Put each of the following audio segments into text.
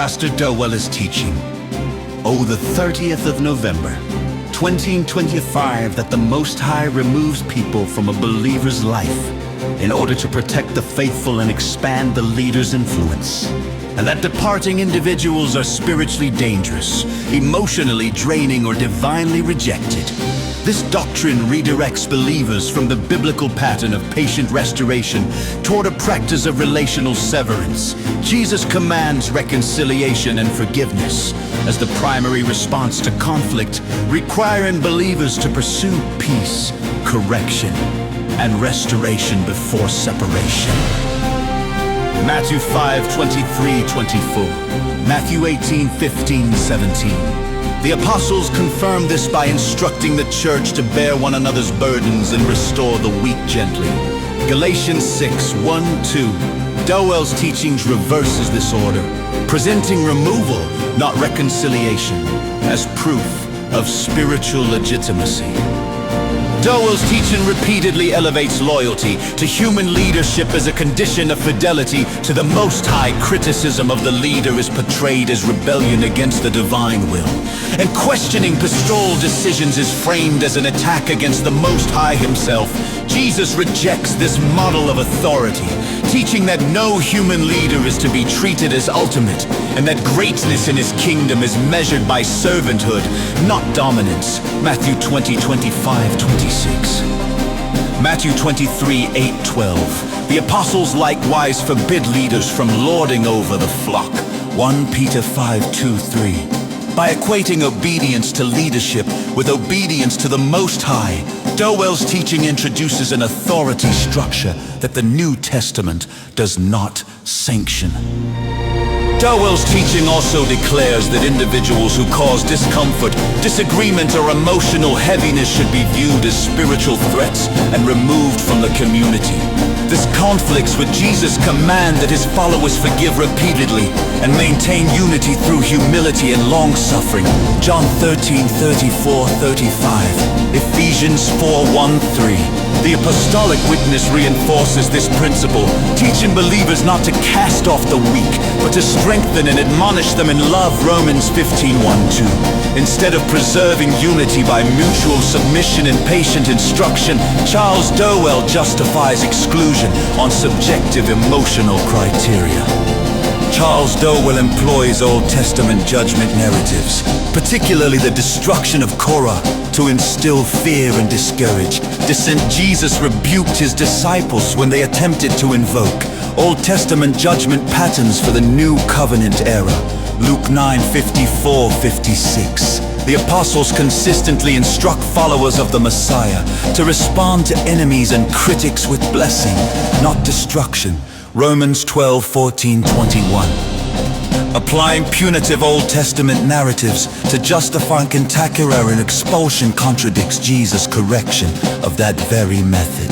Pastor Dowell is teaching. The 30th of November, 2025, that the Most High removes people from a believer's life in order to protect the faithful and expand the leader's influence. And that departing individuals are spiritually dangerous, emotionally draining, or divinely rejected. This doctrine redirects believers from the biblical pattern of patient restoration toward a practice of relational severance. Jesus commands reconciliation and forgiveness as the primary response to conflict, requiring believers to pursue peace, correction, and restoration before separation. Matthew 5:23-24, Matthew 18:15-17. The apostles confirmed this by instructing the church to bear one another's burdens and restore the weak gently. Galatians 6:1-2. Dowell's teachings reverses this order, presenting removal, not reconciliation, as proof of spiritual legitimacy. Dowell's teaching repeatedly elevates loyalty to human leadership as a condition of fidelity to the Most High. Criticism of the leader is portrayed as rebellion against the divine will, and questioning pastoral decisions is framed as an attack against the Most High himself. Jesus rejects this model of authority, teaching that no human leader is to be treated as ultimate, and that greatness in his kingdom is measured by servanthood, not dominance. Matthew 20:25-26. Matthew 23:8-12. The apostles likewise forbid leaders from lording over the flock. 1 Peter 5:2-3. By equating obedience to leadership with obedience to the Most High, Dowell's teaching introduces an authority structure that the New Testament does not sanction. Dowell's teaching also declares that individuals who cause discomfort, disagreement, or emotional heaviness should be viewed as spiritual threats and removed from the community. This conflicts with Jesus' command that his followers forgive repeatedly and maintain unity through humility and long-suffering. John 13:34-35, Ephesians 4:1-3. The apostolic witness reinforces this principle, teaching believers not to cast off the weak, but to strengthen and admonish them in love. Romans 15:1-2. Instead of preserving unity by mutual submission and patient instruction, Charles Dowell justifies exclusion on subjective emotional criteria. Charles Dowell employs Old Testament judgment narratives, particularly the destruction of Korah, to instill fear and discourage dissent. Jesus rebuked his disciples when they attempted to invoke Old Testament judgment patterns for the New Covenant era. Luke 9:54-56. The apostles consistently instruct followers of the Messiah to respond to enemies and critics with blessing, not destruction. Romans 12:14-21. Applying punitive Old Testament narratives to justify contacular and expulsion contradicts Jesus' correction of that very method.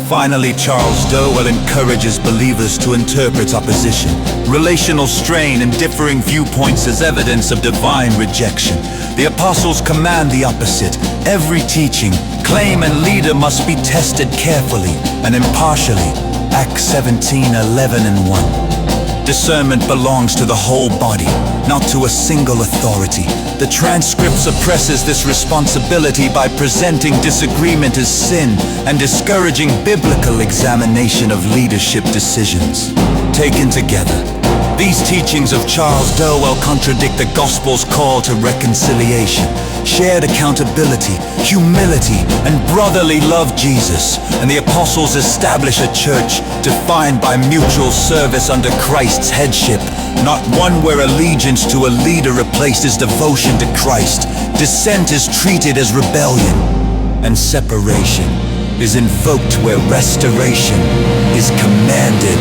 Finally, Charles Dowell encourages believers to interpret opposition, relational strain, and differing viewpoints as evidence of divine rejection. The apostles command the opposite. Every teaching, claim, and leader must be tested carefully and impartially. Acts 17:11-1. Discernment belongs to the whole body, not to a single authority. The transcript suppresses this responsibility by presenting disagreement as sin and discouraging biblical examination of leadership decisions. Taken together, these teachings of Charles Dowell contradict the gospel's call to reconciliation, shared accountability, humility, and brotherly love Jesus, and the apostles establish a church defined by mutual service under Christ's headship, not one where allegiance to a leader replaces devotion to Christ. Dissent is treated as rebellion, and separation is invoked where restoration is commanded.